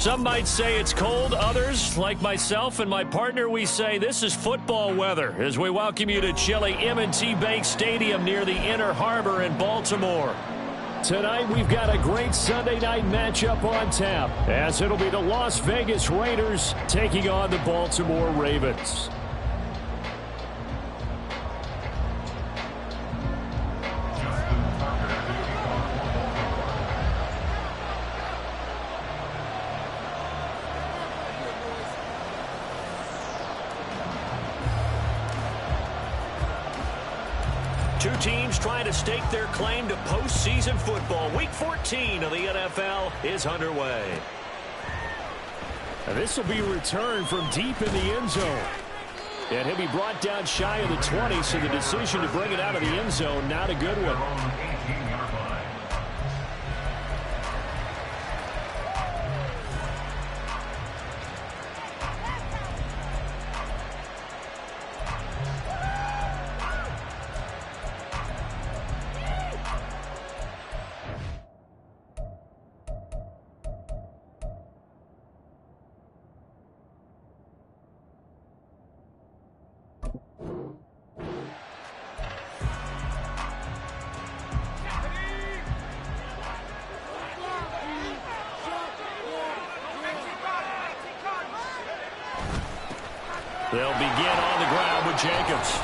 Some might say it's cold. Others, like myself and my partner, we say this is football weather as we welcome you to chilly M&T Bank Stadium near the Inner Harbor in Baltimore. Tonight, we've got a great Sunday night matchup on tap, as it'll be the Las Vegas Raiders taking on the Baltimore Ravens. Two teams trying to stake their claim to postseason football. Week 14 of the NFL is underway. This will be a return from deep in the end zone. And he'll be brought down shy of the 20, so the decision to bring it out of the end zone, not a good one. They'll begin on the ground with Jacobs.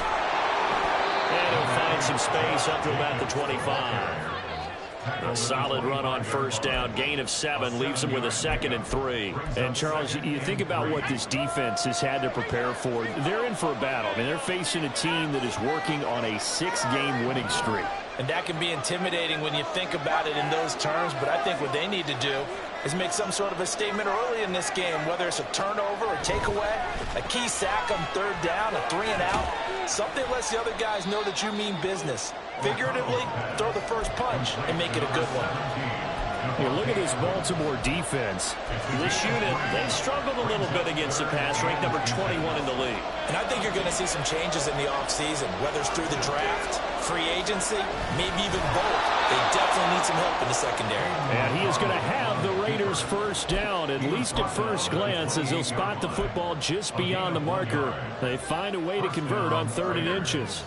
And he'll find some space up to about the 25. A solid run on first down. Gain of 7 leaves them with a 2nd and 3. And, Charles, you think about what this defense has had to prepare for. They're in for a battle. I mean, they're facing a team that is working on a 6-game winning streak. And that can be intimidating when you think about it in those terms. But I think what they need to do is make some sort of a statement early in this game, whether it's a turnover or takeaway, a key sack on 3rd down, a 3-and-out. Something lets the other guys know that you mean business. Figuratively, throw the first punch and make it a good one. You look at this Baltimore defense. This unit, they struggled a little bit against the pass, ranked number 21 in the league. And I think you're going to see some changes in the offseason, whether it's through the draft, free agency, maybe even both. They definitely need some help in the secondary. And he is going to have the Raiders first down, at least at first glance, as he'll spot the football just beyond the marker. They find a way to convert on 3rd and inches.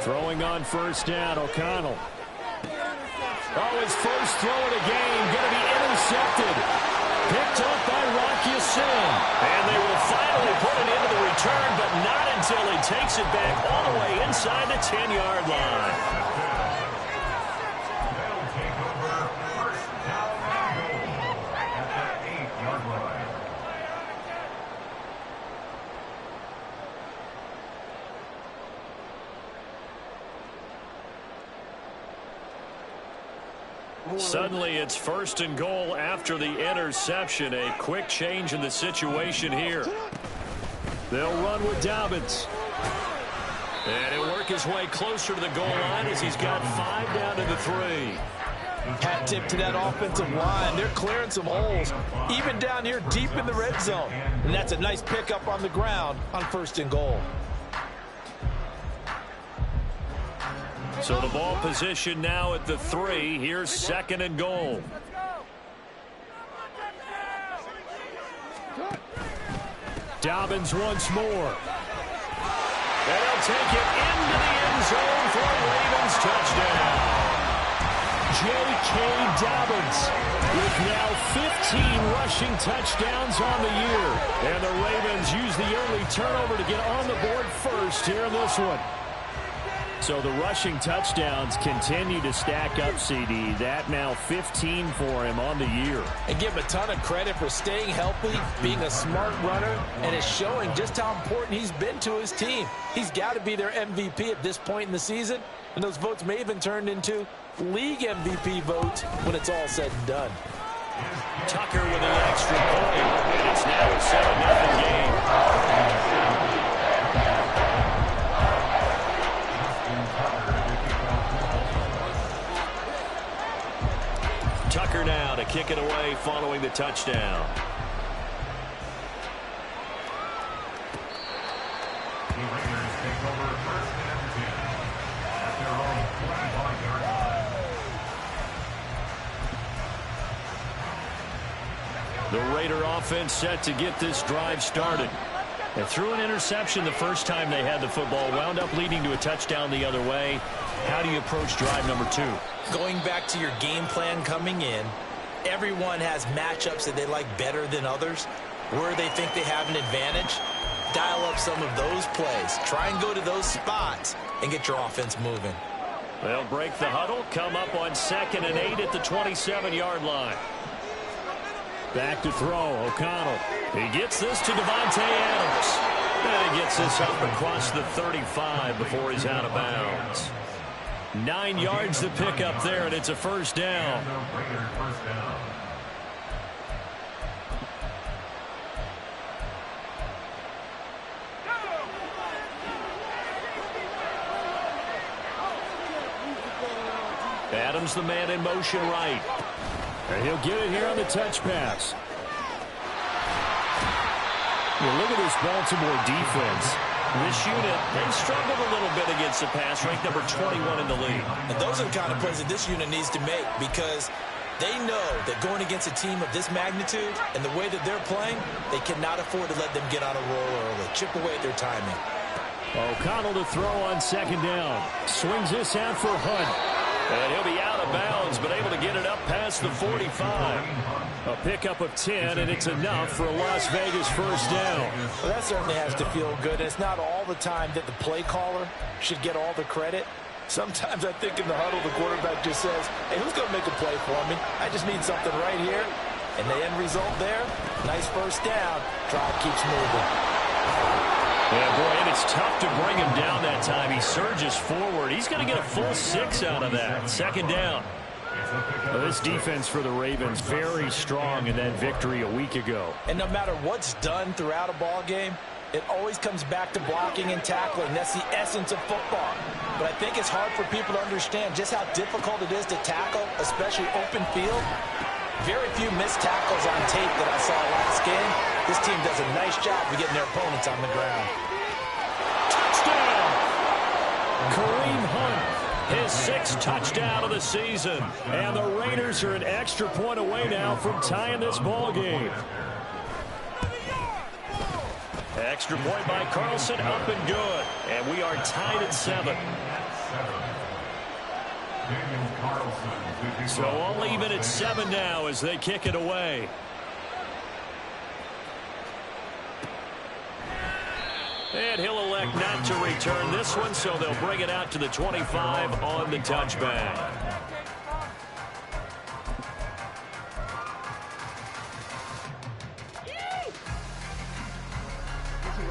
Throwing on first down, O'Connell. Oh, his first throw of the game, going to be intercepted. Picked up by Rocky Sin. And they will finally put it into the return, but not until he takes it back all the way inside the 10-yard line. Suddenly, it's 1st and goal after the interception. A quick change in the situation here. They'll run with Dobbins. And he'll work his way closer to the goal line as he's got 5 down to the 3. Hat tip to that offensive line. They're clearing some holes, even down here deep in the red zone. And that's a nice pickup on the ground on 1st and goal. So the ball position now at the 3. Here's 2nd and goal. Dobbins once more. And he'll take it into the end zone for a Ravens touchdown. J.K. Dobbins with now 15 rushing touchdowns on the year. And the Ravens use the early turnover to get on the board first here in this one. So the rushing touchdowns continue to stack up, CD. That now 15 for him on the year. And give him a ton of credit for staying healthy, being a smart runner, and is showing just how important he's been to his team. He's got to be their MVP at this point in the season, and those votes may even turn into league MVP votes when it's all said and done. Tucker with an extra point, and it's now a 7-0 game. Tucker now to kick it away following the touchdown. The Raiders take over first and 10 at their own 25-yard line. The Raider offense set to get this drive started. They threw an interception the first time they had the football, wound up leading to a touchdown the other way. How do you approach drive number 2? Going back to your game plan coming in, everyone has matchups that they like better than others. Where they think they have an advantage, dial up some of those plays. Try and go to those spots and get your offense moving. They'll break the huddle, come up on 2nd and 8 at the 27-yard line. Back to throw, O'Connell. He gets this to Devontae Adams. And he gets this up across the 35 before he's out of bounds. 9 yards to pick up there, and it's a first down. Adams the man in motion right. And he'll get it here on the touch pass. Well, look at this Baltimore defense. This unit, they struggled a little bit against the pass, ranked number 21 in the league. And those are the kind of plays that this unit needs to make because they know that going against a team of this magnitude and the way that they're playing, they cannot afford to let them get on a roll early. Chip away at their timing. O'Connell to throw on 2nd down. Swings this out for Hunt. And he'll be out of bounds, but able to get it up past the 45. A pickup of 10, and it's enough for a Las Vegas first down. Well, that certainly has to feel good. It's not all the time that the play caller should get all the credit. Sometimes I think in the huddle, the quarterback just says, hey, who's going to make a play for me? I just need something right here. And the end result there, nice first down. Drive keeps moving. Yeah, boy, and it's tough to bring him down that time. He surges forward. He's going to get a full 6 out of that. 2nd down. Well, this defense for the Ravens, very strong in that victory a week ago. And no matter what's done throughout a ball game, it always comes back to blocking and tackling. That's the essence of football. But I think it's hard for people to understand just how difficult it is to tackle, especially open field. Very few missed tackles on tape that I saw last game. This team does a nice job of getting their opponents on the ground. Touchdown! Kareem Hunt, his 6th touchdown of the season. And the Raiders are an extra point away now from tying this ball game. Extra point by Carlson, up and good. And we are tied at 7. So all even at 7 now as they kick it away. And he'll elect not to return this one, so they'll bring it out to the 25 on the touchback.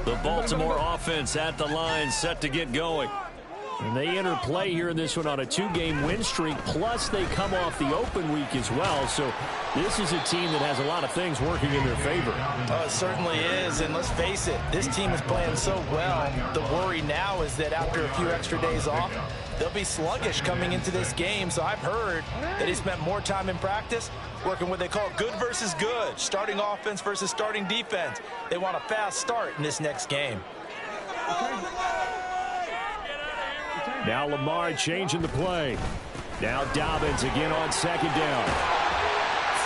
The Baltimore offense at the line, set to get going. And they enter play here in this one on a 2-game win streak, plus they come off the open week as well. So this is a team that has a lot of things working in their favor. Oh, it certainly is, and let's face it, this team is playing so well. The worry now is that after a few extra days off, they'll be sluggish coming into this game. So I've heard that he spent more time in practice working what they call good versus good, starting offense versus starting defense. They want a fast start in this next game. Now Lamar changing the play. Now Dobbins again on 2nd down.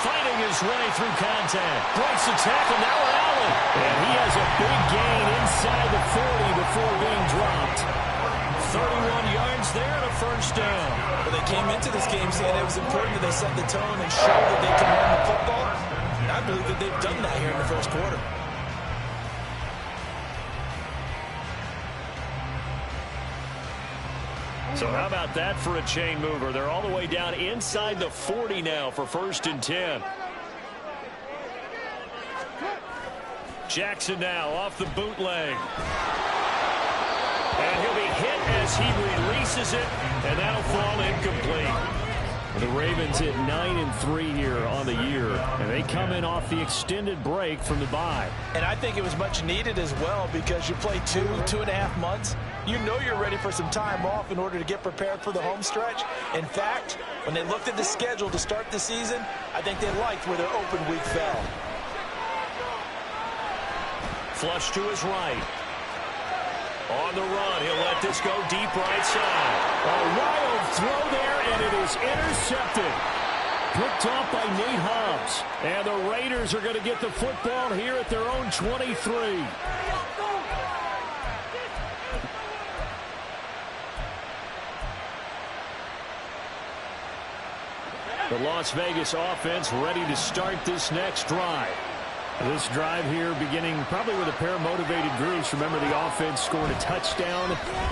Fighting his way through contact. Breaks the tackle, now Allen. And he has a big gain inside the 40 before being dropped. 31 yards there and a first down. Well, they came into this game saying it was important that they set the tone and show that they can run the football. And I believe that they've done that here in the first quarter. So how about that for a chain mover? They're all the way down inside the 40 now for 1st and 10. Jackson now off the bootleg. And he'll be hit as he releases it, and that'll fall incomplete. The Ravens hit 9-3 here on the year, and they come in off the extended break from the bye. And I think it was much needed as well because you play 2.5 months you know you're ready for some time off in order to get prepared for the home stretch. In fact, when they looked at the schedule to start the season, I think they liked where their open week fell. Flush to his right. On the run, he'll let this go deep right side. A wild throw there, and it is intercepted. Picked off by Nate Hobbs. And the Raiders are going to get the football here at their own 23. The Las Vegas offense ready to start this next drive. This drive here beginning probably with a pair of motivated groups. Remember, the offense scored a touchdown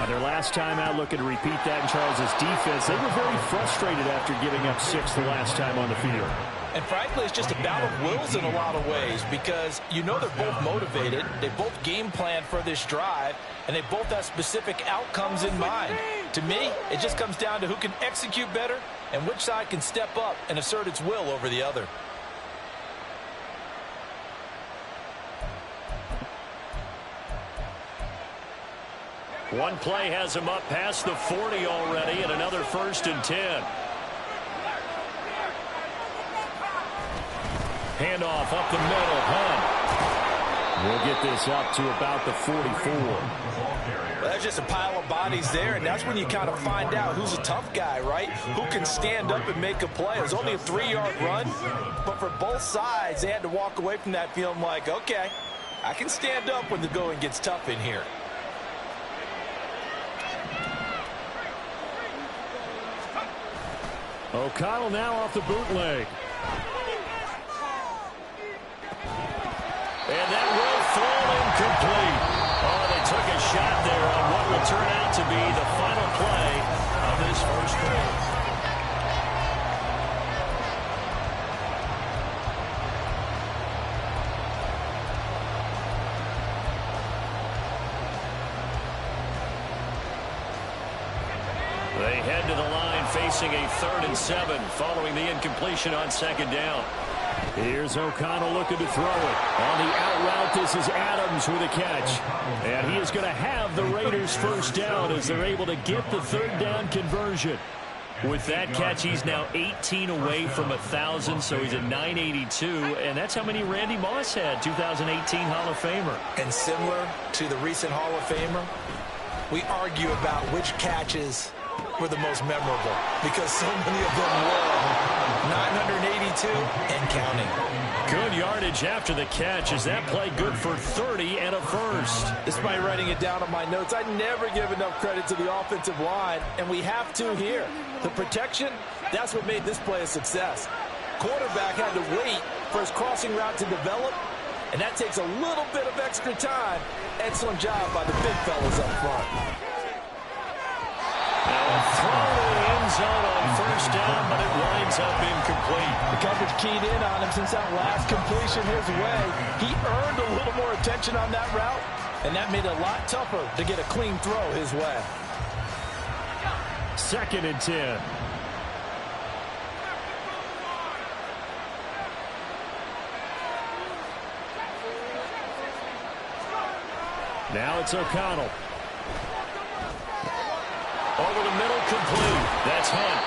their last time out. Looking to repeat that in Charles' defense. They were very frustrated after giving up 6 the last time on the field. And frankly, it's just a battle of wills in a lot of ways because you know they're both motivated. They both game plan for this drive, and they both have specific outcomes in mind. To me, it just comes down to who can execute better and which side can step up and assert its will over the other. One play has him up past the 40 already, and another 1st and 10. Handoff up the middle. Hunt. We'll get this up to about the 44. Well, that's just a pile of bodies there, and that's when you kind of find out who's a tough guy, right? Who can stand up and make a play. It was only a 3-yard run, but for both sides, they had to walk away from that feeling like, okay, I can stand up when the going gets tough in here. O'Connell now off the bootleg. And that will fall incomplete. Oh, they took a shot there on what will turn out to be the final play of this first quarter. They head to the line facing a 3rd and 7 following the incompletion on 2nd down. Here's O'Connell looking to throw it. On the out route, this is Adams with a catch. And he is going to have the Raiders first down as they're able to get the 3rd down conversion. With that catch, he's now 18 away from 1,000, so he's at 982. And that's how many Randy Moss had, 2018 Hall of Famer. And similar to the recent Hall of Famer, we argue about which catches were the most memorable because so many of them were. 982 and counting. Good yardage after the catch. Is that play good for 30 and a first? Despite writing it down on my notes, I never give enough credit to the offensive line, and we have to here. The protection, that's what made this play a success. Quarterback had to wait for his crossing route to develop, and that takes a little bit of extra time. Excellent job by the big fellas up front. Now a throw to the end zone on 1st down, but it winds up incomplete. The coverage keyed in on him since that last completion his way. He earned a little more attention on that route, and that made it a lot tougher to get a clean throw his way. 2nd and 10. Now it's O'Connell. Over the middle, complete. That's Hunt.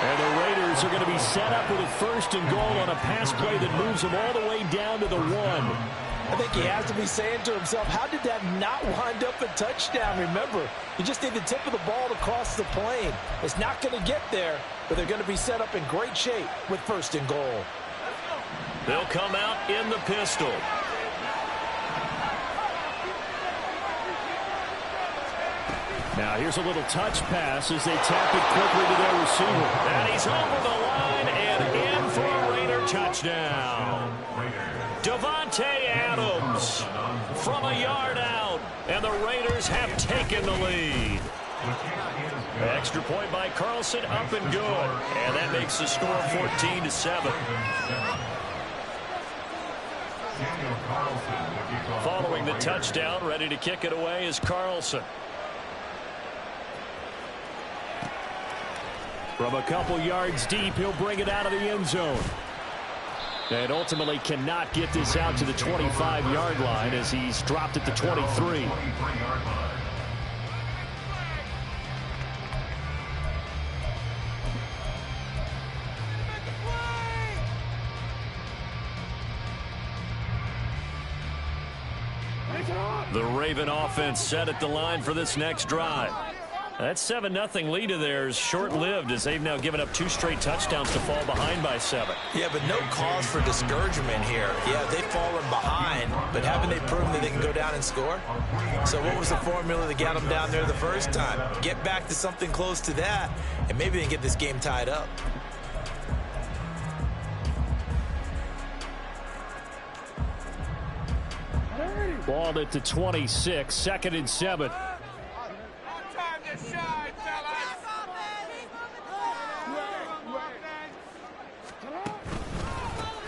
And the Raiders are going to be set up with a 1st and goal on a pass play that moves them all the way down to the 1. I think he has to be saying to himself, how did that not wind up a touchdown? Remember, you just need the tip of the ball to cross the plane. It's not going to get there, but they're going to be set up in great shape with 1st and goal. They'll come out in the pistol. Now here's a little touch pass as they tap it quickly to their receiver. And he's over the line and in for a Raider touchdown. Davante Adams from a yard out. And the Raiders have taken the lead. Extra point by Carlson, up and good. And that makes the score 14-7. Following the touchdown, ready to kick it away is Carlson. From a couple yards deep, he'll bring it out of the end zone. And ultimately cannot get this out to the 25-yard line as he's dropped at the 23. The Raven offense set at the line for this next drive. That 7-0 lead of theirs short-lived as they've now given up 2 straight touchdowns to fall behind by 7. Yeah, but no cause for discouragement here. Yeah, they've fallen behind, but haven't they proven that they can go down and score? So what was the formula that got them down there the first time? Get back to something close to that, and maybe they can get this game tied up. Ball at the 26, 2nd and 7.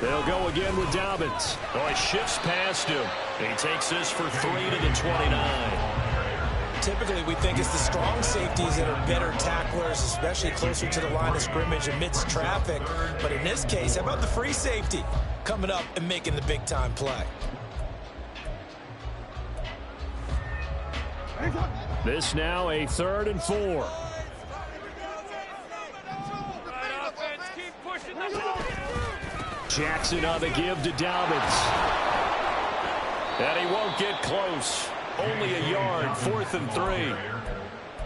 They'll go again with Dobbins. Oh, he shifts past him. He takes this for 3 to the 29. Typically, we think it's the strong safeties that are better tacklers, especially closer to the line of scrimmage amidst traffic. But in this case, how about the free safety coming up and making the big-time play? This now a 3rd and 4. Jackson on the give to Dobbins. And he won't get close. Only a yard, 4th and 3.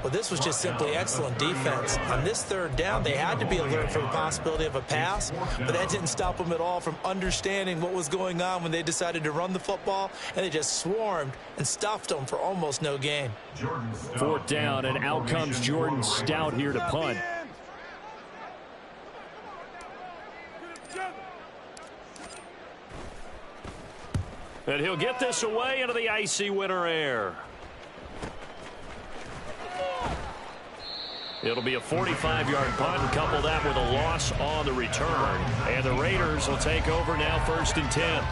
Well, this was just simply excellent defense. On this 3rd down, they had to be alert for the possibility of a pass, but that didn't stop them at all from understanding what was going on when they decided to run the football, and they just swarmed and stuffed them for almost no gain. 4th down, and out comes Jordan Stout here to punt. And he'll get this away into the icy winter air. It'll be a 45-yard punt and couple that with a loss on the return. And the Raiders will take over now 1st and 10.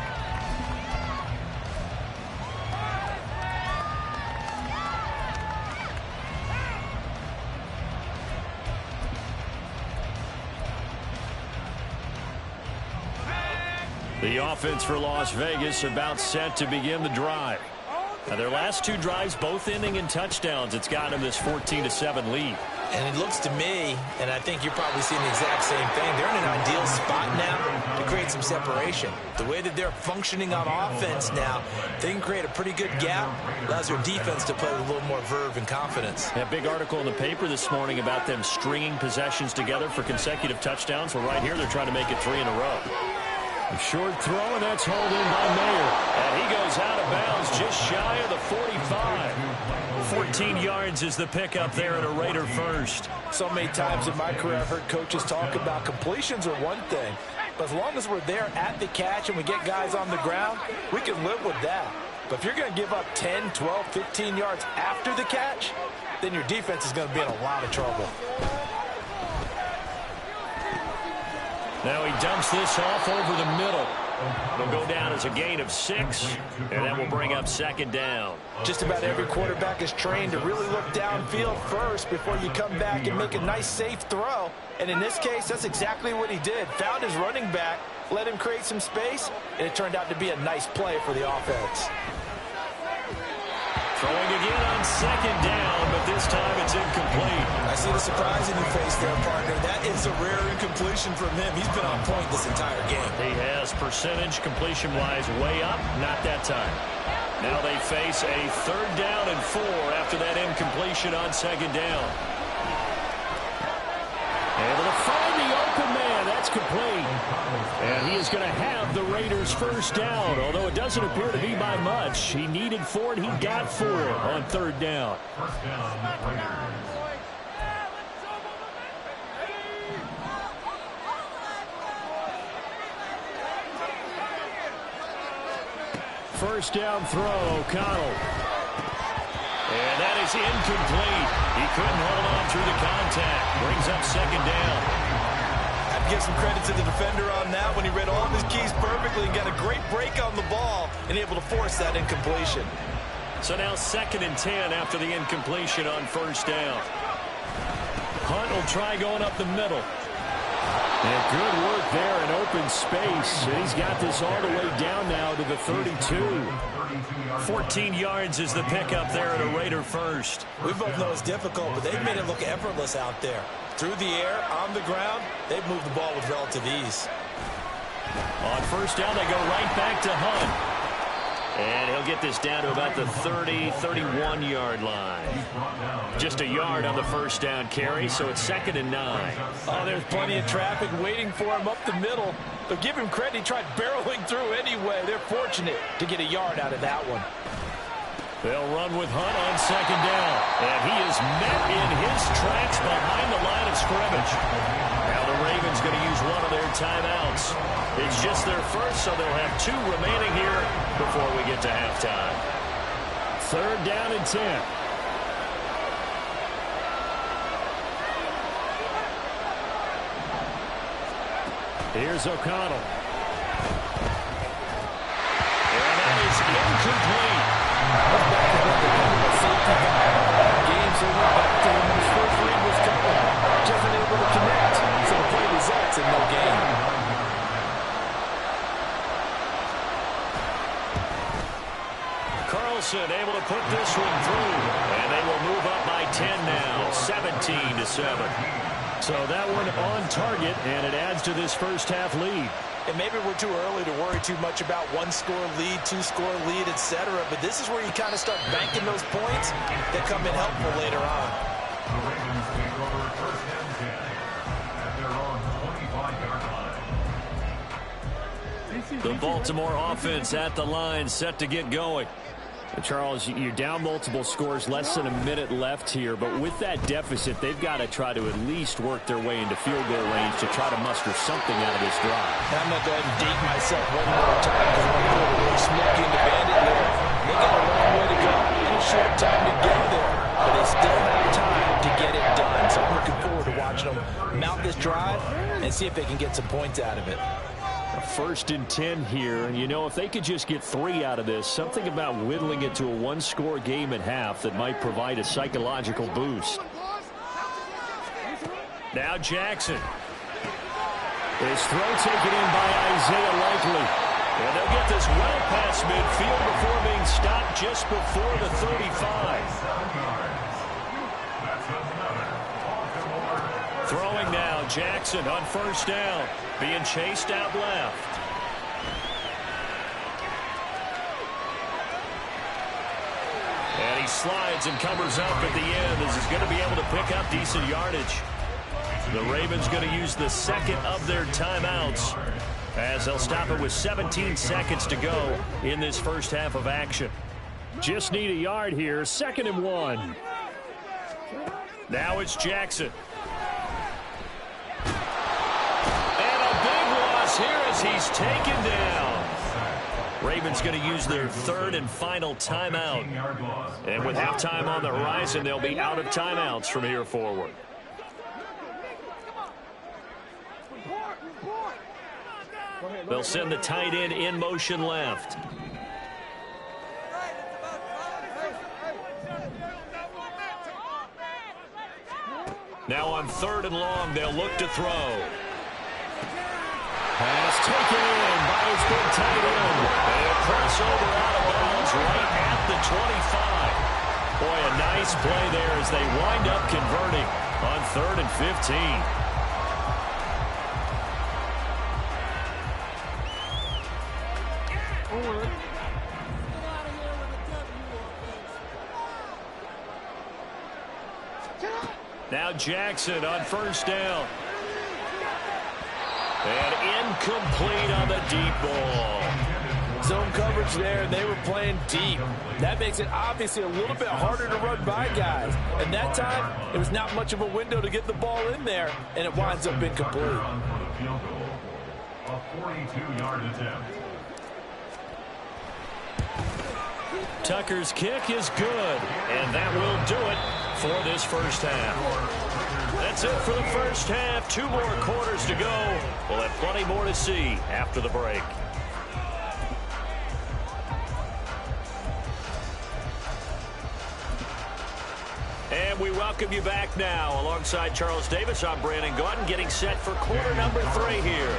The offense for Las Vegas about set to begin the drive. Now their last 2 drives both ending in touchdowns. It's got them this 14-7 lead. And it looks to me, and I think you're probably seeing the exact same thing, they're in an ideal spot now to create some separation. The way that they're functioning on offense now, they can create a pretty good gap. Allows their defense to play with a little more verve and confidence. A big article in the paper this morning about them stringing possessions together for consecutive touchdowns. Well, right here they're trying to make it 3 in a row. A short throw, and that's hauled in by Mayer. And he goes out of bounds just shy of the 45. 14 yards is the pickup there at a Raider first. So many times in my career I've heard coaches talk about completions are one thing, but as long as we're there at the catch and we get guys on the ground, we can live with that. But if you're going to give up 10, 12, 15 yards after the catch, then your defense is going to be in a lot of trouble. Now he dumps this off over the middle. It'll go down as a gain of 6, and that will bring up 2nd down. Just about every quarterback is trained to really look downfield first before you come back and make a nice, safe throw. And in this case, that's exactly what he did. Found his running back, let him create some space, and it turned out to be a nice play for the offense. Throwing again on 2nd down, but this time it's incomplete. I see the surprise in your face there, partner. That is a rare incompletion from him. He's been on point this entire game. He has percentage completion-wise way up, not that time. Now they face a 3rd down and 4 after that incompletion on 2nd down. Able to find the open man. That's complete. And he is going to have the Raiders' 1st down, although it doesn't appear to be by much. He needed 4, and he got 4 on 3rd down. 1st down, Raiders. First down throw, O'Connell. And that is incomplete. He couldn't hold on through the contact. Brings up 2nd down. I'd give some credit to the defender on that when he read all of his keys perfectly and got a great break on the ball and able to force that incompletion. So now 2nd and 10 after the incompletion on 1st down. Hunt will try going up the middle. And good work there in open space. And he's got this all the way down now to the 32. 14 yards is the pickup there at a Raider first. We both know it's difficult, but they've made it look effortless out there. Through the air, on the ground, they've moved the ball with relative ease. On 1st down, they go right back to Hunt. And he'll get this down to about the 30, 31-yard line. Just a yard on the first down carry, so it's 2nd and 9. Oh, there's plenty of traffic waiting for him up the middle. But give him credit, he tried barreling through anyway. They're fortunate to get a yard out of that one. They'll run with Hunt on 2nd down. And he is met in his tracks behind the line of scrimmage. Now the Ravens going to use one of their timeouts. It's just their first, so they'll have 2 remaining here before we get to halftime. 3rd down and 10. Here's O'Connell. And that is incomplete. Games over back to him. His first read was covered. Just unable to connect. So the play results in no gain. Carlson able to put this one through. And they will move up by 10 now. 17-7. So that one on target, and it adds to this first half lead. And maybe we're too early to worry too much about 1-score lead, 2-score lead, etc. But this is where you kind of start banking those points that come in helpful later on. The Ravens take over 1st and 10 at their own 25-yard line. The Baltimore offense at the line, set to get going. Charles, you're down multiple scores, less than a minute left here, but with that deficit, they've got to try to at least work their way into field goal range to try to muster something out of this drive. I'm going to go ahead and date myself one more time because I'm going to really smoking the bandit there. They got a long way to go and a short time to get there, but they still have time to get it done. So I'm looking forward to watching them mount this drive and see if they can get some points out of it. 1st and 10 here, and you know, if they could just get 3 out of this, something about whittling it to a 1-score game at half that might provide a psychological boost. Now Jackson. His throw taken in by Isaiah Likely. And they'll get this well past midfield before being stopped just before the 35. Throwing now, Jackson on 1st down. Being chased out left. And he slides and covers up at the end as he's going to be able to pick up decent yardage. The Ravens going to use the 2nd of their timeouts as they'll stop it with 17 seconds to go in this first half of action. Just need a yard here. 2nd and 1. Now it's Jackson. Here as he's taken down. Ravens going to use their 3rd and final timeout. And with halftime on the horizon, they'll be out of timeouts from here forward. They'll send the tight end in motion left. Now on 3rd and long, they'll look to throw. Pass taken in by his big tight end. They'll cross over out of bounds right at the 25. Boy, a nice play there as they wind up converting on 3rd and 15. Now Jackson on 1st down. And incomplete on the deep ball. Zone coverage there, and they were playing deep. That makes it obviously a little bit harder to run by guys. And that time, it was not much of a window to get the ball in there, and it winds up incomplete. A 42-yard attempt. Tucker's kick is good, and that will do it for this first half. That's it for the first half. 2 more quarters to go. We'll have plenty more to see after the break. And we welcome you back now. Alongside Charles Davis, I'm Brandon Gaudin, getting set for quarter number 3 here.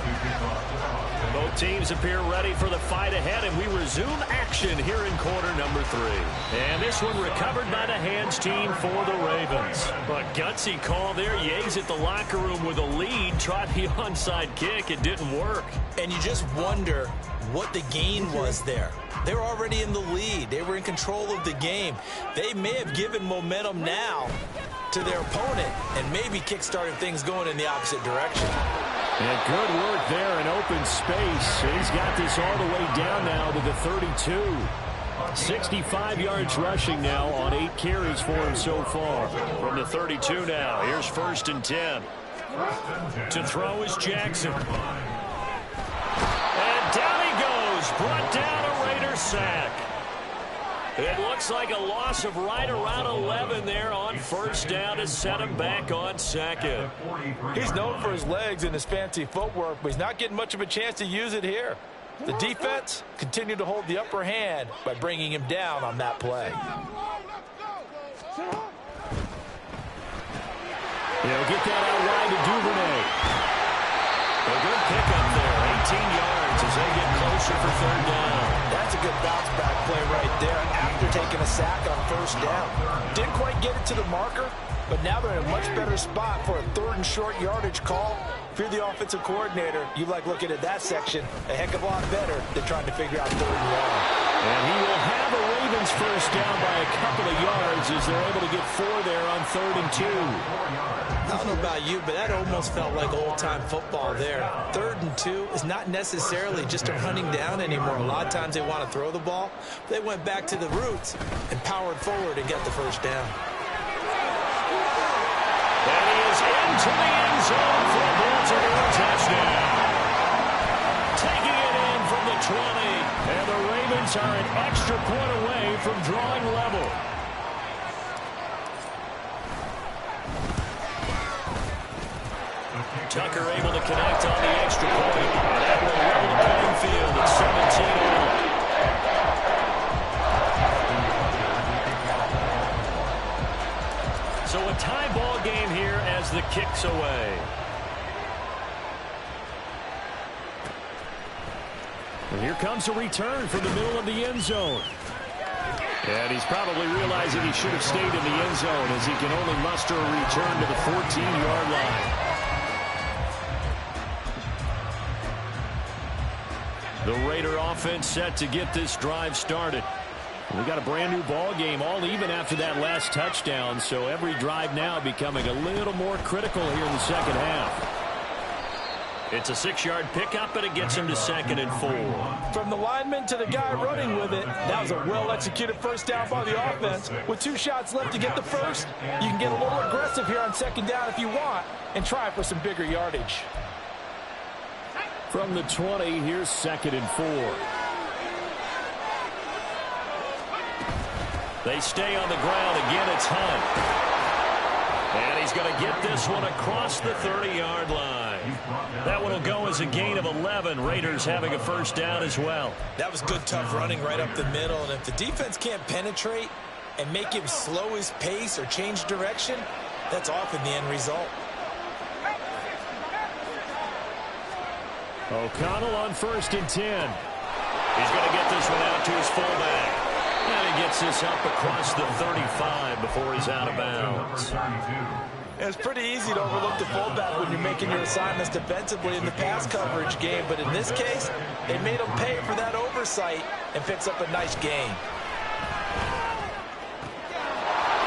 Both teams appear ready for the fight ahead, and we resume action here in quarter number 3. And this one recovered by the hands team for the Ravens. A gutsy call there. Yates at the locker room with a lead. Tried the onside kick. It didn't work. And you just wonder what the gain was there. They were already in the lead. They were in control of the game. They may have given momentum now to their opponent and maybe kick-started things going in the opposite direction. And good work there in open space. He's got this all the way down now to the 32. 65 yards rushing now on 8 carries for him so far. From the 32 now, here's 1st and 10. To throw is Jackson. And down he goes. Brought down a Raider sack. It looks like a loss of right around 11 there on 1st down to set him back on 2nd. He's known for his legs and his fancy footwork, but he's not getting much of a chance to use it here. The defense continued to hold the upper hand by bringing him down on that play. They'll get that out wide to Duvernay. A good pickup there, 18 yards as they get closer for 3rd down. That's a good bounce back play right there after taking a sack on 1st down. Didn't quite get it to the marker, but now they're in a much better spot for a 3rd and short yardage call. If you're the offensive coordinator, you like looking at that section a heck of a lot better than trying to figure out 3rd and 1. And he will have the Ravens 1st down by a couple of yards as they're able to get 4 there on 3rd and 2. I don't know about you, but that almost felt like old-time football there. 3rd and 2 is not necessarily just a running down anymore. A lot of times they want to throw the ball. They went back to the roots and powered forward and got the 1st down. And he is into the end zone for a Baltimore touchdown. Taking it in from the 20. And the Ravens are an extra point away from drawing level. Tucker able to connect on the extra point. And that will level the playing field at 17-all. So a tie ball game here as the kick's away. And here comes a return from the middle of the end zone. And he's probably realizing he should have stayed in the end zone as he can only muster a return to the 14-yard line. The Raider offense set to get this drive started. We got a brand new ball game, all even after that last touchdown, so every drive now becoming a little more critical here in the 2nd half. It's a 6-yard pickup, and it gets him to 2nd and 4. From the lineman to the guy running with it, that was a well-executed 1st down by the offense. With 2 shots left to get the 1st, you can get a little aggressive here on 2nd down if you want and try for some bigger yardage. From the 20, here's 2nd and 4. They stay on the ground. Again, it's Hunt. And he's going to get this one across the 30-yard line. That one will go as a gain of 11. Raiders having a 1st down as well. That was good, tough running right up the middle. And if the defense can't penetrate and make him slow his pace or change direction, that's often the end result. O'Connell on 1st and 10. He's going to get this one out to his fullback. And he gets this up across the 35 before he's out of bounds. It's pretty easy to overlook the fullback when you're making your assignments defensively in the pass coverage game. But in this case, they made him pay for that oversight and picks up a nice gain.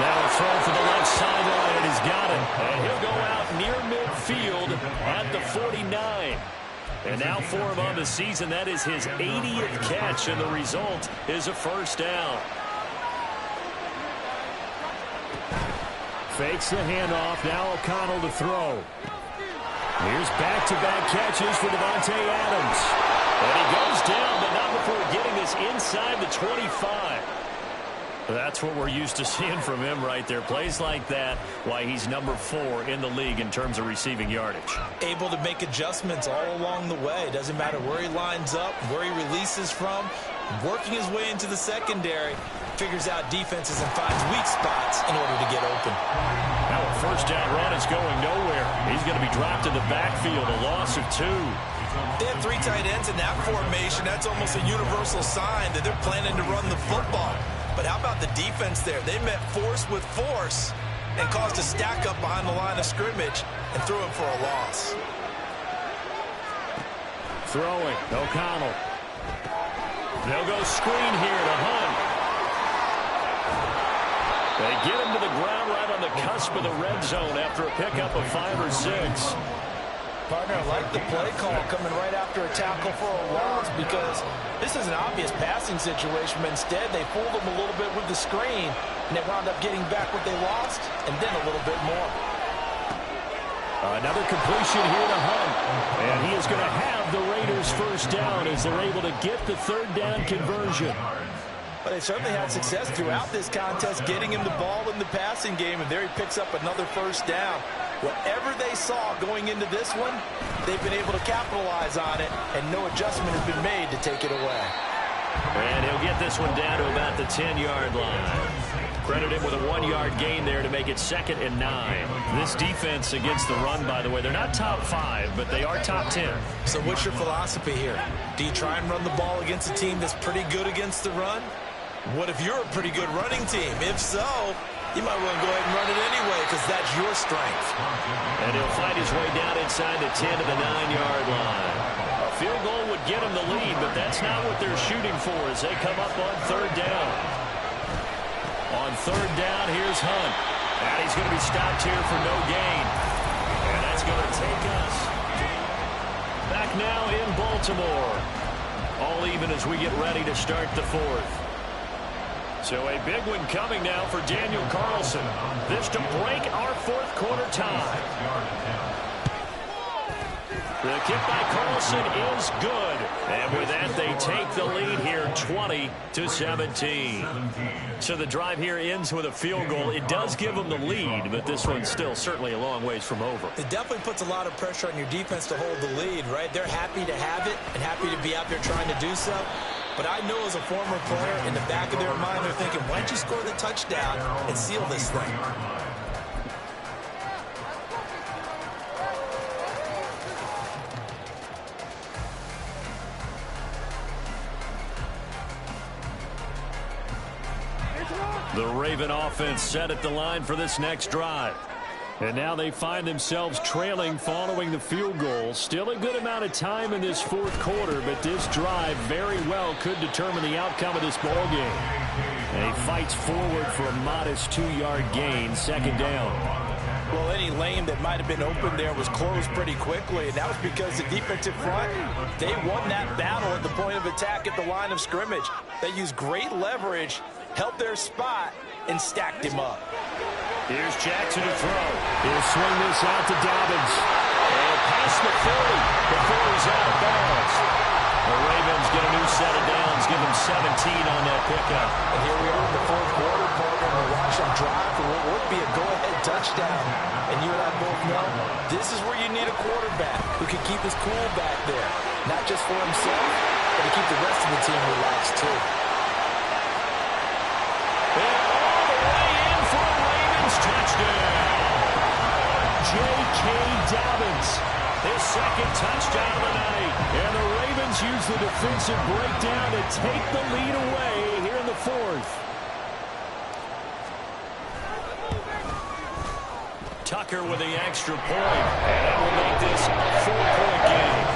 Now a throw for the left sideline, and he's got it. And he'll go out near midfield at the 49. And now for him on the season, that is his 80th catch, and the result is a 1st down. Fakes the handoff, now O'Connell to throw. Here's back-to-back catches for Devontae Adams. And he goes down, but not before getting this inside the 25. That's what we're used to seeing from him right there. Plays like that, why he's number 4 in the league in terms of receiving yardage. Able to make adjustments all along the way. Doesn't matter where he lines up, where he releases from. Working his way into the secondary, figures out defenses and finds weak spots in order to get open. Now a 1st down run is going nowhere. He's going to be dropped in the backfield, a loss of 2. They have 3 tight ends in that formation. That's almost a universal sign that they're planning to run the football. But how about the defense there? They met force with force and caused a stack up behind the line of scrimmage and threw him for a loss. Throwing, O'Connell. They'll go screen here to Hunt. They get him to the ground right on the cusp of the red zone after a pickup of 5 or 6. Partner, I like the play call coming right after a tackle for a loss because this is an obvious passing situation, but instead they fooled him a little bit with the screen, and they wound up getting back what they lost and then a little bit more. Another completion here to Hunt, and he is going to have the Raiders first down as they're able to get the third down conversion. But they certainly had success throughout this contest getting him the ball in the passing game, and there he picks up another first down. Whatever they saw going into this one, they've been able to capitalize on it, and no adjustment has been made to take it away. And he'll get this one down to about the 10-yard line. Credit him with a 1-yard gain there to make it 2nd and 9. This defense against the run, by the way, they're not top 5, but they are top 10. So what's your philosophy here? Do you try and run the ball against a team that's pretty good against the run? What if you're a pretty good running team? If so, you might want to go ahead and run it anyway because that's your strength. And he'll fight his way down inside the 10 to the 9-yard line. A field goal would get him the lead, but that's not what they're shooting for as they come up on 3rd down. On 3rd down, here's Hunt. And he's going to be stopped here for no gain. And that's going to take us back now in Baltimore. All even as we get ready to start the 4th. So a big one coming now for Daniel Carlson. This to break our 4th quarter tie. The kick by Carlson is good. And with that, they take the lead here 20-17. So the drive here ends with a field goal. It does give them the lead, but this one's still certainly a long ways from over. It definitely puts a lot of pressure on your defense to hold the lead, right? They're happy to have it and happy to be out there trying to do so. But I know as a former player, in the back of their mind, they're thinking, why don't you score the touchdown and seal this thing? The Raven offense set at the line for this next drive. And now they find themselves trailing following the field goal. Still a good amount of time in this 4th quarter, but this drive very well could determine the outcome of this ball game. And he fights forward for a modest 2-yard gain, 2nd down. Well, any lane that might have been open there was closed pretty quickly, and that was because the defensive front, they won that battle at the point of attack at the line of scrimmage. They used great leverage, held their spot, and stacked him up. Here's Jackson to throw. He'll swing this out to Dobbins. And past the 30 before he's out of bounds. The Ravens get a new set of downs, give them 17 on that pickup. And here we are in the 4th quarter, partner, and we're watching them drive for what would be a go-ahead touchdown. And you and I both know this is where you need a quarterback who can keep his cool back there. Not just for himself, but to keep the rest of the team relaxed, too. Touchdown. J.K. Dobbins, his 2nd touchdown of the night. And the Ravens use the defensive breakdown to take the lead away here in the 4th. Tucker with the extra point. And that will make this a 4-point game.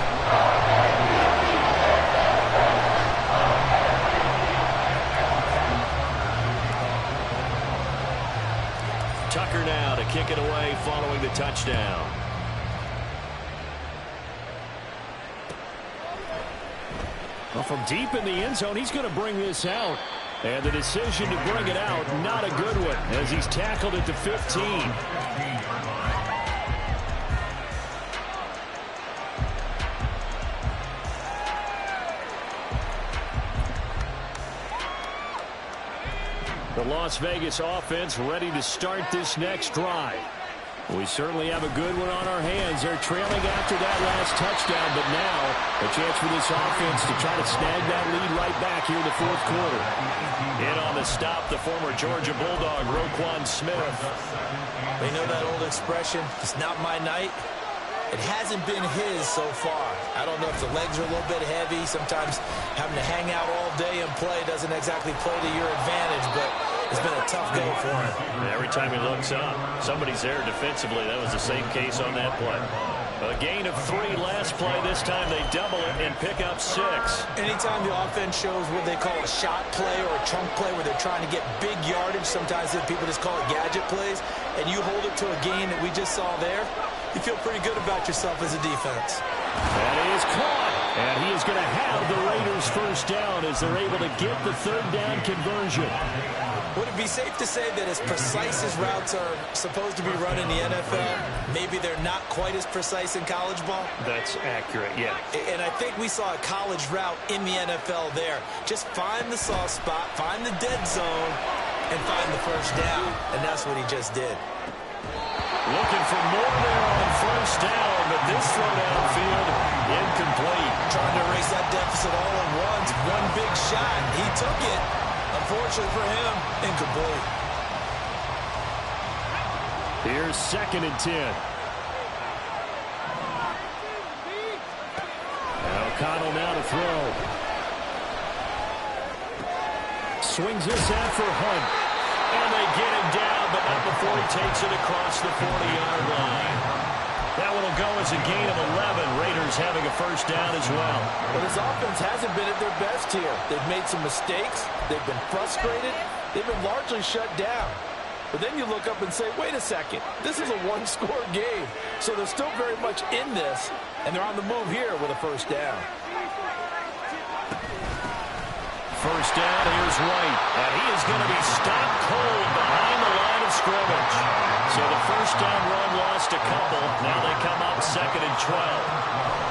Tucker now to kick it away following the touchdown. Well, from deep in the end zone, he's going to bring this out. And the decision to bring it out, not a good one, as he's tackled at the 15. The Las Vegas offense ready to start this next drive. We certainly have a good one on our hands. They're trailing after that last touchdown, but now a chance for this offense to try to snag that lead right back here in the 4th quarter. In on the stop, the former Georgia Bulldog, Roquan Smith. They know that old expression, it's not my night. It hasn't been his so far. I don't know if the legs are a little bit heavy. Sometimes having to hang out all day and play doesn't exactly play to your advantage, but it's been a tough go for him. Every time he looks up, somebody's there defensively. That was the same case on that play. A gain of 3 last play. This time they double it and pick up 6. Anytime the offense shows what they call a shot play or a chunk play where they're trying to get big yardage, sometimes people just call it gadget plays, and you hold it to a gain that we just saw there, you feel pretty good about yourself as a defense. That is caught. And he is going to have the Raiders first down as they're able to get the 3rd down conversion. Would it be safe to say that as precise as routes are supposed to be run in the NFL, maybe they're not quite as precise in college ball? That's accurate, yeah. And I think we saw a college route in the NFL there. Just find the soft spot, find the dead zone, and find the first down. And that's what he just did. Looking for more there on first down, but this throw downfield, incomplete. Trying to erase that deficit all at once. One big shot. He took it. Unfortunately for him, incomplete. Here's 2nd and 10. And O'Connell now to throw. Swings this out for Hunt. And they get him down, but not before he takes it across the 40-yard line. That one will go as a gain of 11. Raiders having a first down as well. But his offense hasn't been at their best here. They've made some mistakes. They've been frustrated. They've been largely shut down. But then you look up and say, wait a second. This is a one-score game. So they're still very much in this, and they're on the move here with a first down. First down, here's White. And he is going to be stopped cold behind the line of scrimmage. So the first down run lost a couple. Now they come up 2nd and 12.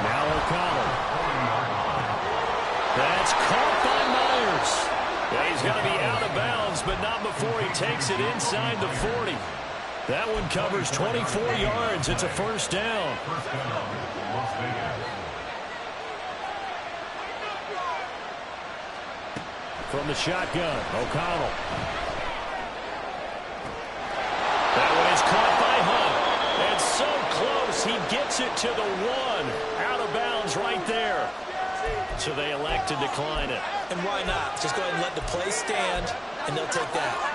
Now O'Connell. That's caught by Myers. Yeah, he's going to be out of bounds, but not before he takes it inside the 40. That one covers 24 yards. It's a first down. First down, Las Vegas. From the shotgun, O'Connell. That one is caught by Hunt. And so close, he gets it to the 1. Out of bounds right there. So they elect to decline it. And why not? Just go ahead and let the play stand, and they'll take that.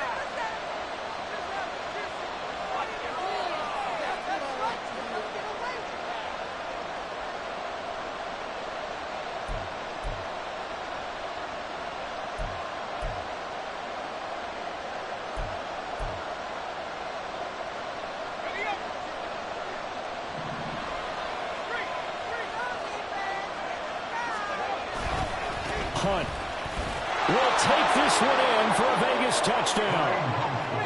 Hunt will take this one in for a Vegas touchdown.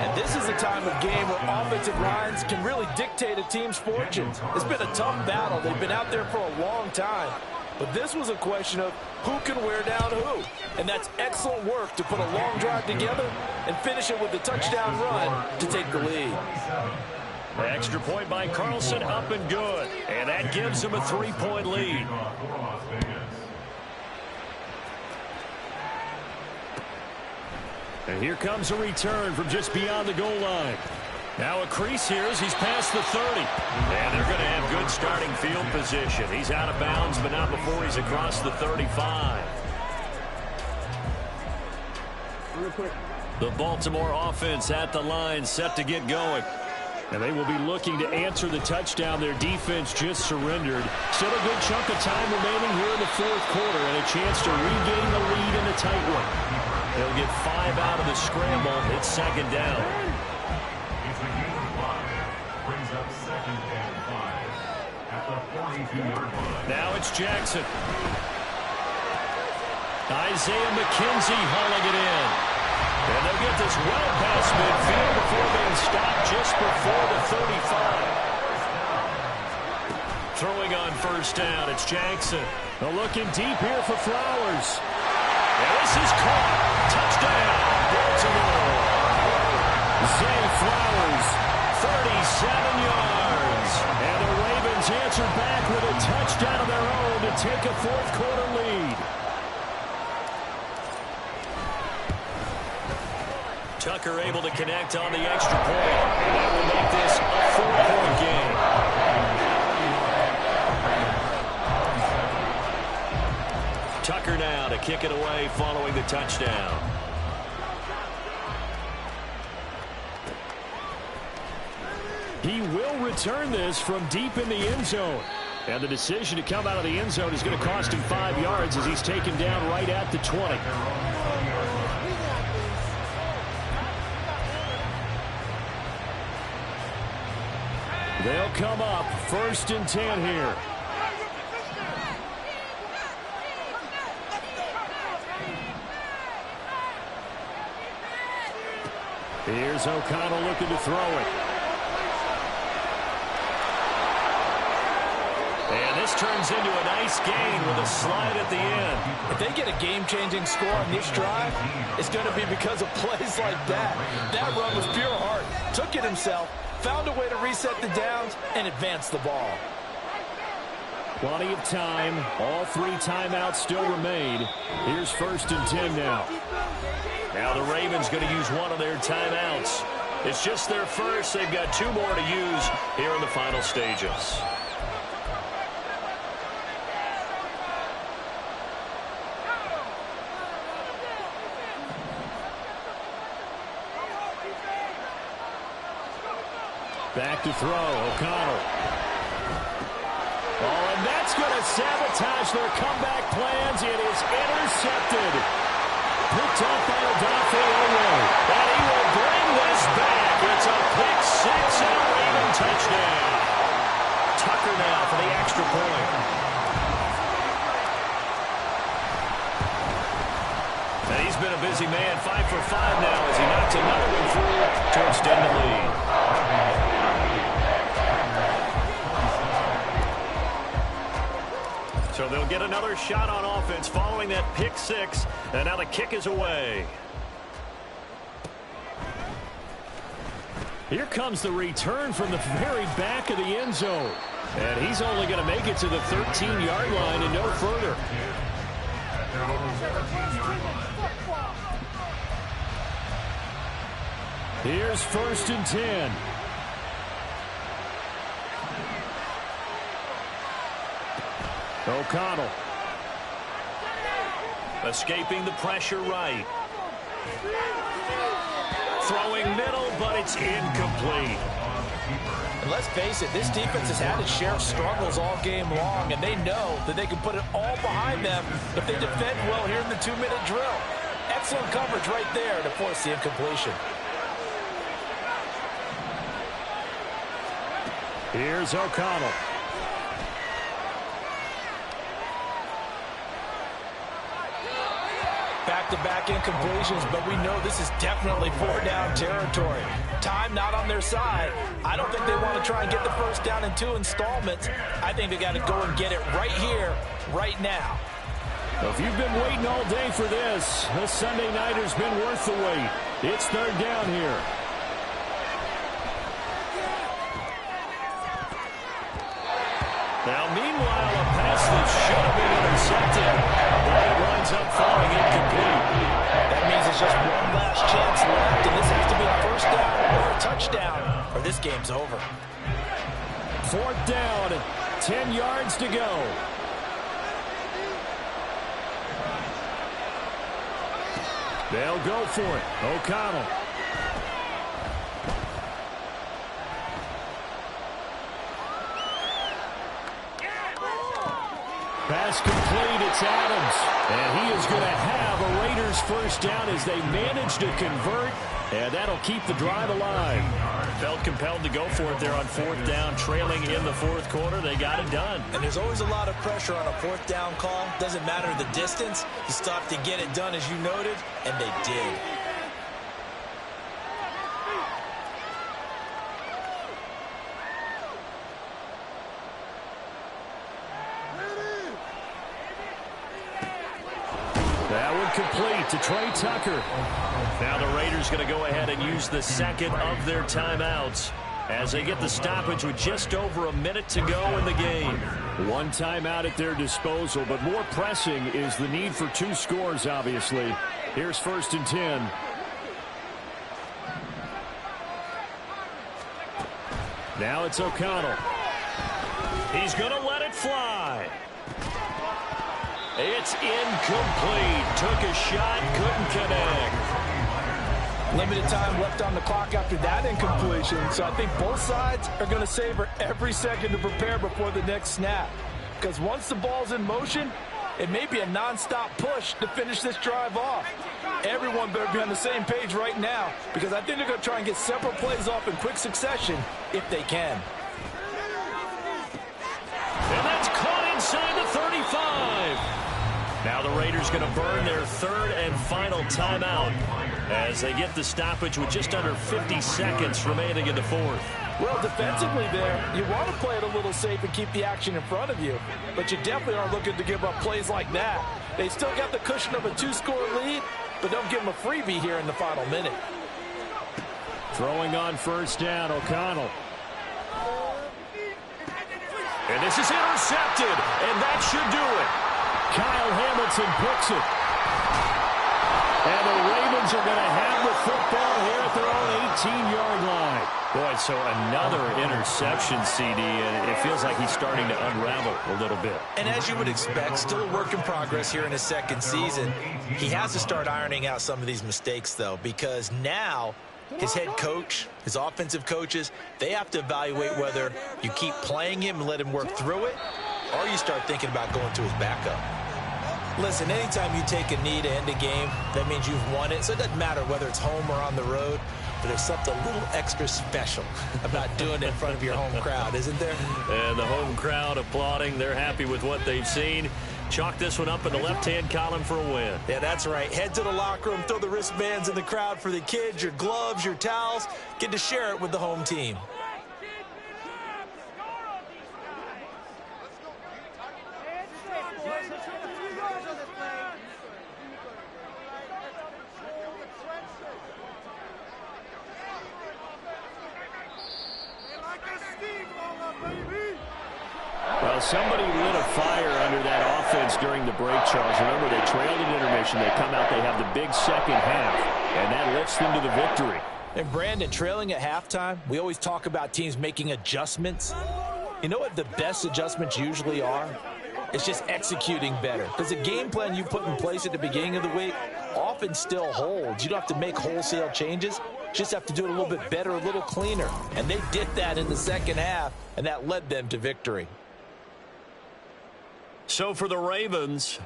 And this is a time of game where offensive lines can really dictate a team's fortunes. It's been a tough battle. They've been out there for a long time. But this was a question of who can wear down who. And that's excellent work to put a long drive together and finish it with the touchdown run to take the lead. The extra point by Carlson, up and good. And that gives them a 3-point lead. And here comes a return from just beyond the goal line. Now a crease here as he's past the 30. And they're going to have good starting field position. He's out of bounds, but not before he's across the 35. The Baltimore offense at the line, set to get going. And they will be looking to answer the touchdown their defense just surrendered. Still a good chunk of time remaining here in the 4th quarter and a chance to regain the lead in a tight one. They'll get 5 out of the scramble. It's 2nd down. It's a gain of 5. Brings up 2nd and 5 at the 42-yard line. Now it's Jackson. Isaiah McKenzie hauling it in. And they'll get this well past midfield before being stopped just before the 35. Throwing on first down, it's Jackson. They're looking deep here for Flowers. And this is caught. Touchdown, Baltimore. Zay Flowers, 37 yards. And the Ravens answer back with a touchdown of their own to take a 4th quarter lead. Tucker able to connect on the extra point. And that will make this a 4-point game. Tucker now to kick it away following the touchdown. He will return this from deep in the end zone. And the decision to come out of the end zone is going to cost him 5 yards as he's taken down right at the 20. They'll come up 1st and 10 here. Here's O'Connell looking to throw it. And this turns into a nice gain with a slide at the end. If they get a game-changing score on this drive, it's going to be because of plays like that. That run was pure heart. Took it himself, found a way to reset the downs, and advance the ball. Plenty of time. All 3 timeouts still remain. Here's 1st and 10 now. Now the Ravens going to use one of their timeouts. It's just their first. They've got 2 more to use here in the final stages. Back to throw, O'Connell. Oh, and that's going to sabotage their comeback plans. It is intercepted. Picked off by Odafe Oweh. And he will bring this back. It's a pick 6 and a Raven touchdown. Tucker now for the extra point. And he's been a busy man. 5 for 5 now as he knocks another one through to extend the lead. So they'll get another shot on offense following that pick 6. And now the kick is away. Here comes the return from the very back of the end zone. And he's only going to make it to the 13-yard line and no further. Here's 1st and 10. O'Connell. Escaping the pressure right. Throwing middle, but it's incomplete. And let's face it, this defense has had its share of struggles all game long, and they know that they can put it all behind them if they defend well here in the 2-minute drill. Excellent coverage right there to force the incompletion. Here's O'Connell. Back-to-back incompletions, but we know this is definitely 4-down territory. Time not on their side. I don't think they want to try and get the first down in 2 installments. I think they got to go and get it right here, right now. Well, if you've been waiting all day for this Sunday nighter's been worth the wait. It's 3rd down here. Now, meanwhile, a pass that should have been intercepted, but it winds up falling incomplete. That means it's just one last chance left, and this has to be a 1st down or a touchdown, or this game's over. 4th down, 10 yards to go. They'll go for it. O'Connell. Pass complete, it's Adams. And he is going to have a Raiders 1st down as they manage to convert. And that'll keep the drive alive. Felt compelled to go for it there on 4th down, trailing in the 4th quarter. They got it done. And there's always a lot of pressure on a 4th down call. Doesn't matter the distance. You stop to get it done, as you noted, and they did. That one complete to Trey Tucker. Now the Raiders going to go ahead and use the 2nd of their timeouts as they get the stoppage with just over a minute to go in the game. 1 timeout at their disposal, but more pressing is the need for 2 scores, obviously. Here's 1st and 10. Now it's O'Connell. He's going to let it fly. It's incomplete. Took a shot, couldn't connect. Limited time left on the clock after that incompletion, so I think both sides are going to savor every second to prepare before the next snap. Because once the ball's in motion, it may be a non-stop push to finish this drive off. Everyone better be on the same page right now, because I think they're going to try and get several plays off in quick succession if they can. And that's caught inside the 35. Now the Raiders going to burn their third and final timeout as they get the stoppage with just under 50 seconds remaining in the fourth. Well, defensively there, you want to play it a little safe and keep the action in front of you, but you definitely aren't looking to give up plays like that. They still got the cushion of a 2-score lead, but don't give them a freebie here in the final minute. Throwing on first down, O'Connell. And this is intercepted, and that should do it. Kyle Hamilton picks it. And the Ravens are going to have the football here at their own 18-yard line. Boy, so another interception, CD, and it feels like he's starting to unravel a little bit. And as you would expect, still a work in progress here in his second season. He has to start ironing out some of these mistakes, though, because now his head coach, his offensive coaches, they have to evaluate whether you keep playing him and let him work through it, or you start thinking about going to his backup. Listen, anytime you take a knee to end a game, that means you've won it. So it doesn't matter whether it's home or on the road, but there's something a little extra special about doing it in front of your home crowd, isn't there? And the home crowd applauding. They're happy with what they've seen. Chalk this one up in the left-hand column for a win. Yeah, that's right. Head to the locker room, throw the wristbands in the crowd for the kids, your gloves, your towels. Get to share it with the home team. Well, somebody lit a fire under that offense during the break, Charles. Remember, they trailed in intermission. They come out, they have the big second half, and that lifts them to the victory. And, Brandon, trailing at halftime, we always talk about teams making adjustments. You know what the best adjustments usually are? It's just executing better. Because the game plan you put in place at the beginning of the week often still holds. You don't have to make wholesale changes. Just have to do it a little bit better, a little cleaner. And they did that in the second half, and that led them to victory. So for the Ravens,